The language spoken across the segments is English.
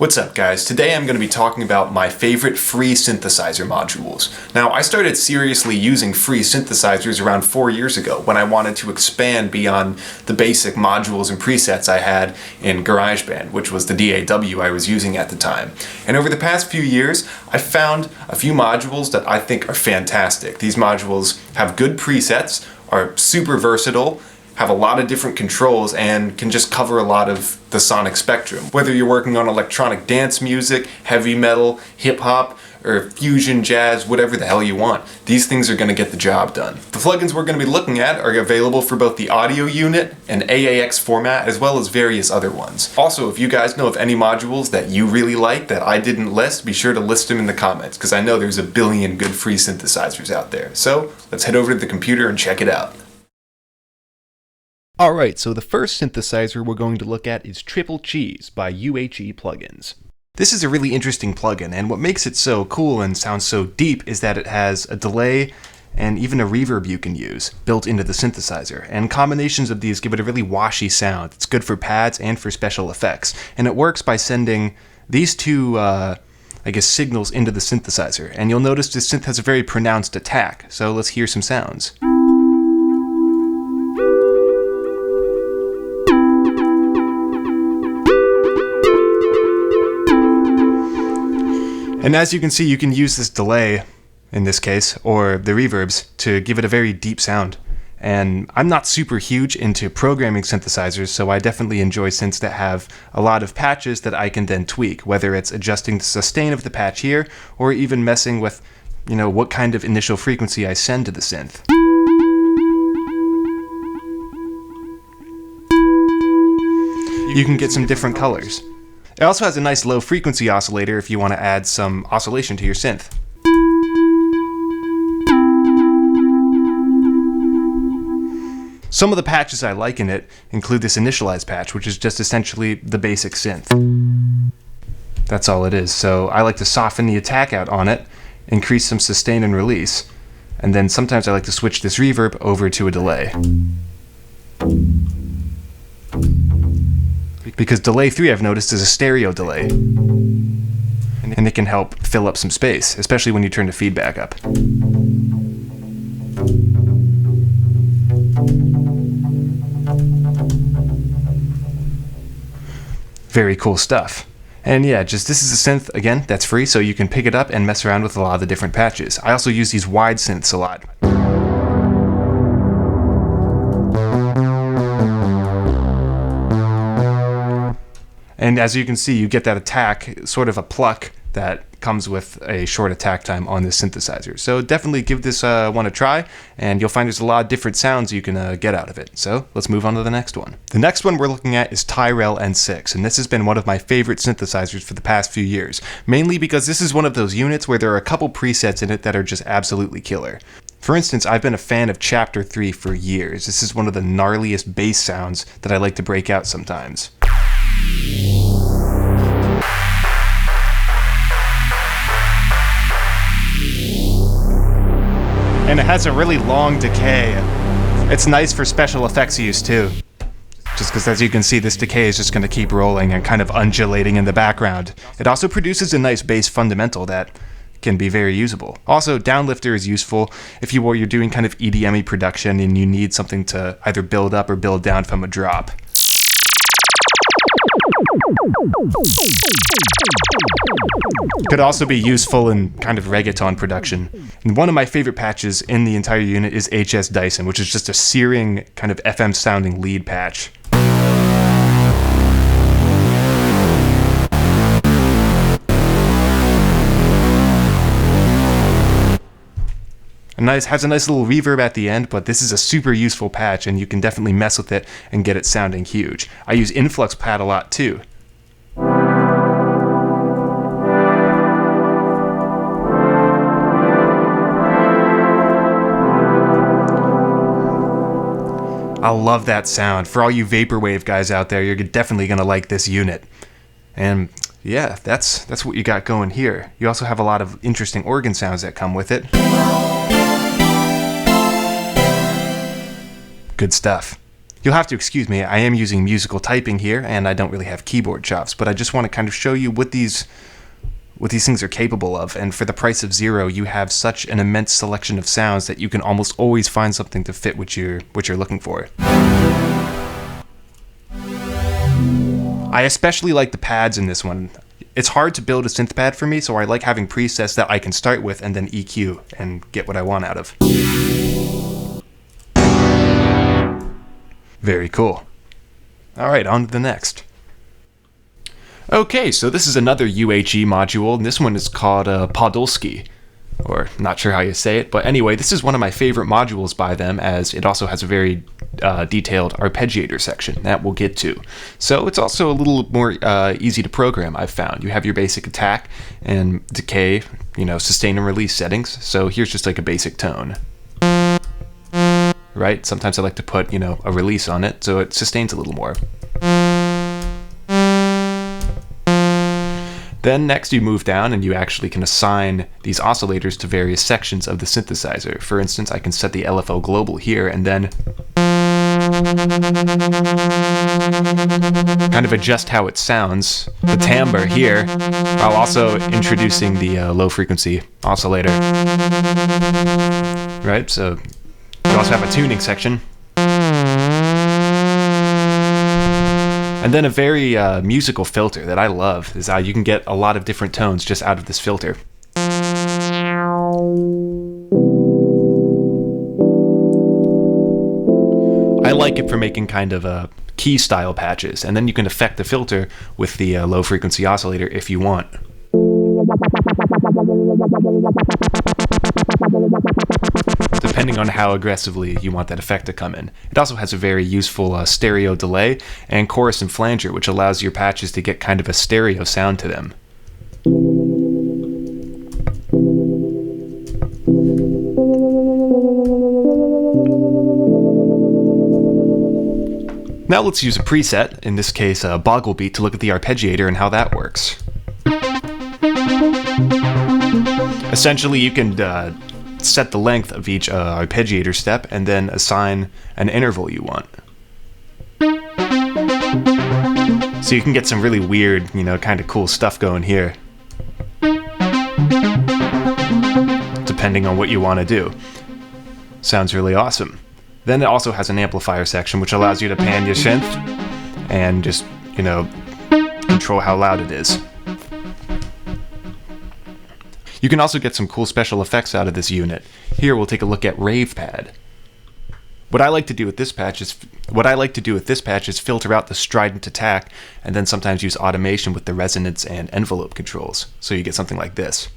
What's up guys? Today I'm going to be talking about my favorite free synthesizer modules. Now I started seriously using free synthesizers around 4 years ago when I wanted to expand beyond the basic modules and presets I had in GarageBand, which was the DAW I was using at the time. And over the past few years I found a few modules that I think are fantastic. These modules have good presets, are super versatile, have a lot of different controls, and can just cover a lot of the sonic spectrum. Whether you're working on electronic dance music, heavy metal, hip-hop, or fusion jazz, whatever the hell you want, these things are going to get the job done. The plugins we're going to be looking at are available for both the audio unit and AAX format, as well as various other ones. Also, if you guys know of any modules that you really like that I didn't list, be sure to list them in the comments, because I know there's a billion good free synthesizers out there. So, let's head over to the computer and check it out. Alright, so the first synthesizer we're going to look at is Triple Cheese by UHE Plugins. This is a really interesting plugin, and what makes it so cool and sounds so deep is that it has a delay and even a reverb you can use built into the synthesizer, and combinations of these give it a really washy sound. It's good for pads and for special effects, and it works by sending these two signals into the synthesizer, and you'll notice this synth has a very pronounced attack, so let's hear some sounds. And as you can see, you can use this delay, in this case, or the reverbs, to give it a very deep sound. And I'm not super huge into programming synthesizers, so I definitely enjoy synths that have a lot of patches that I can then tweak, whether it's adjusting the sustain of the patch here, or even messing with, what kind of initial frequency I send to the synth. You can get some different colors. It also has a nice low frequency oscillator if you want to add some oscillation to your synth. Some of the patches I like in it include this initialize patch, which is just essentially the basic synth. That's all it is. So I like to soften the attack out on it, increase some sustain and release, and then sometimes I like to switch this reverb over to a delay. Because delay 3, I've noticed, is a stereo delay, and it can help fill up some space, especially when you turn the feedback up. Very cool stuff. And yeah, this is a synth, again, that's free, so you can pick it up and mess around with a lot of the different patches. I also use these wide synths a lot. And as you can see, you get that attack, sort of a pluck that comes with a short attack time on this synthesizer. So definitely give this one a try, and you'll find there's a lot of different sounds you can get out of it. So let's move on to the next one. The next one we're looking at is Tyrell N6, and this has been one of my favorite synthesizers for the past few years, mainly because this is one of those units where there are a couple presets in it that are just absolutely killer. For instance, I've been a fan of Chapter 3 for years. This is one of the gnarliest bass sounds that I like to break out sometimes. And it has a really long decay. It's nice for special effects use too. Just because, as you can see, this decay is just going to keep rolling and kind of undulating in the background. It also produces a nice bass fundamental that can be very usable. Also, downlifter is useful if you're doing kind of EDM-y production and you need something to either build up or build down from a drop. Could also be useful in kind of reggaeton production. And one of my favorite patches in the entire unit is HS Dyson, which is just a searing kind of FM sounding lead patch. Has a nice little reverb at the end, but this is a super useful patch and you can definitely mess with it and get it sounding huge. I use Influx Pad a lot too. I love that sound. For all you vaporwave guys out there, you're definitely going to like this unit. And yeah, that's what you got going here. You also have a lot of interesting organ sounds that come with it. Good stuff. You'll have to excuse me, I am using musical typing here, and I don't really have keyboard chops, but I just want to kind of show you what these things are capable of, and for the price of 0, you have such an immense selection of sounds that you can almost always find something to fit what you're looking for. I especially like the pads in this one. It's hard to build a synth pad for me, so I like having presets that I can start with and then EQ and get what I want out of. Very cool. Alright, on to the next. Okay, so this is another UHE module, and this one is called Paddleski, or not sure how you say it, but anyway, this is one of my favorite modules by them, as it also has a very detailed arpeggiator section that we'll get to. So it's also a little more easy to program, I've found. You have your basic attack and decay, sustain and release settings, so here's just like a basic tone. Right? Sometimes I like to put, a release on it, so it sustains a little more. Then next you move down and you actually can assign these oscillators to various sections of the synthesizer. For instance, I can set the LFO global here and then kind of adjust how it sounds, the timbre here, while also introducing the low frequency oscillator. Right, so you also have a tuning section. And then a very musical filter that I love is how you can get a lot of different tones just out of this filter. I like it for making kind of key style patches, and then you can affect the filter with the low frequency oscillator if you want. Depending on how aggressively you want that effect to come in. It also has a very useful stereo delay and chorus and flanger, which allows your patches to get kind of a stereo sound to them. Now let's use a preset, in this case Boggle Beat, to look at the arpeggiator and how that works. Essentially, you can set the length of each arpeggiator step and then assign an interval you want. So you can get some really weird, kind of cool stuff going here, depending on what you want to do. Sounds really awesome. Then it also has an amplifier section, which allows you to pan your synth and just, control how loud it is. You can also get some cool special effects out of this unit. Here we'll take a look at Rave Pad. What I like to do with this patch is filter out the strident attack and then sometimes use automation with the resonance and envelope controls. So you get something like this.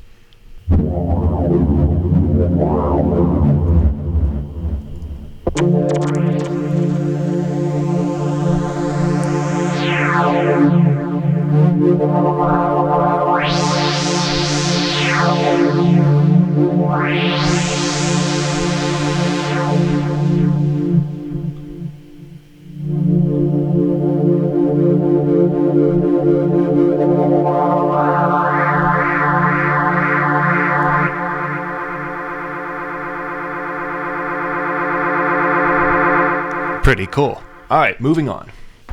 Pretty cool. Alright, moving on.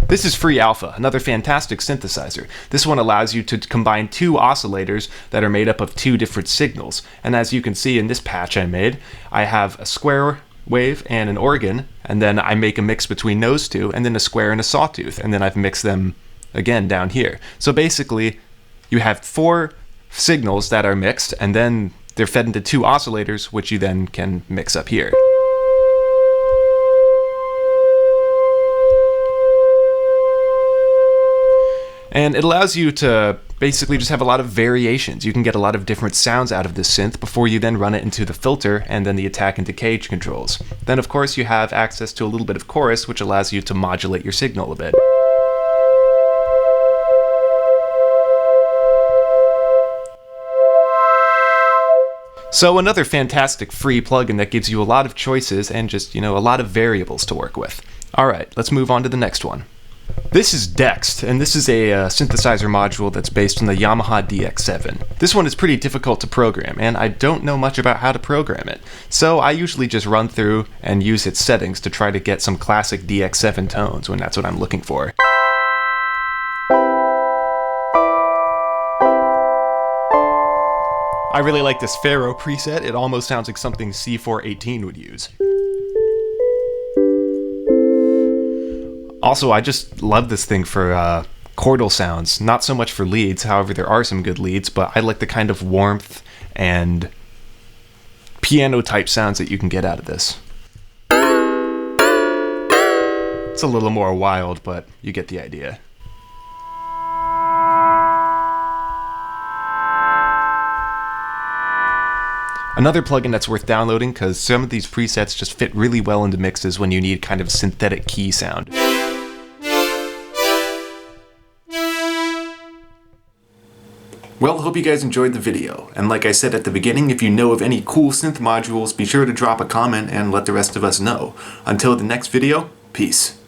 This is Free Alpha, another fantastic synthesizer. This one allows you to combine two oscillators that are made up of two different signals. And as you can see in this patch I made, I have a square wave and an organ, and then I make a mix between those two, and then a square and a sawtooth, and then I've mixed them again down here. So basically, you have 4 signals that are mixed, and then they're fed into 2 oscillators, which you then can mix up here. And it allows you to basically just have a lot of variations. You can get a lot of different sounds out of this synth before you then run it into the filter and then the attack and decay controls. Then of course you have access to a little bit of chorus, which allows you to modulate your signal a bit. So another fantastic free plugin that gives you a lot of choices and just, a lot of variables to work with. Alright, let's move on to the next one. This is Dext, and this is a synthesizer module that's based on the Yamaha DX7. This one is pretty difficult to program, and I don't know much about how to program it, so I usually just run through and use its settings to try to get some classic DX7 tones when that's what I'm looking for. I really like this Pharaoh preset. It almost sounds like something C418 would use. Also, I just love this thing for chordal sounds, not so much for leads. However, there are some good leads, but I like the kind of warmth and piano type sounds that you can get out of this. It's a little more wild, but you get the idea. Another plugin that's worth downloading because some of these presets just fit really well into mixes when you need kind of synthetic key sound. Well, hope you guys enjoyed the video, and like I said at the beginning, if you know of any cool synth modules, be sure to drop a comment and let the rest of us know. Until the next video, peace.